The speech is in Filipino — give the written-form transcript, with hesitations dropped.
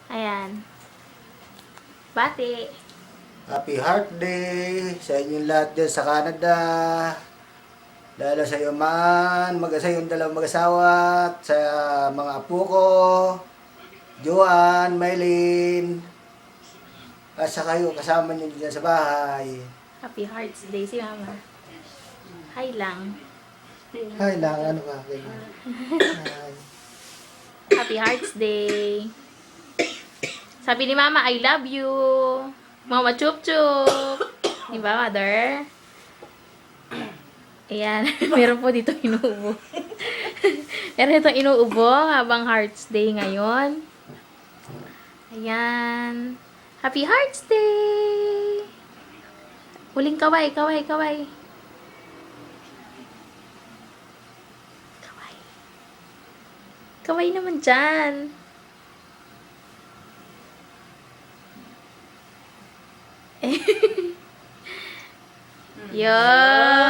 Ayan. Bati. Happy Heart Day sa inyong lahat dyan sa Canada. Lalo sa iyo man, sa iyong dalawang mag-asawa, at sa mga apo ko, Joan, Maylin, at sa kayo, kasama nyo dyan sa bahay. Happy Hearts Day si Mama. Hi lang. Ay, ano ka? Ganyan. Ay. Happy Hearts Day. Sabi ni Mama, I love you. Mama chup chup. Di ba, Mother? Ayan. Meron po dito inuubo. Meron itong inuubo habang Hearts Day ngayon. Ayan. Happy Hearts Day! Huling kaway, kaway, kaway. Kaway. Kaway naman dyan. Yun.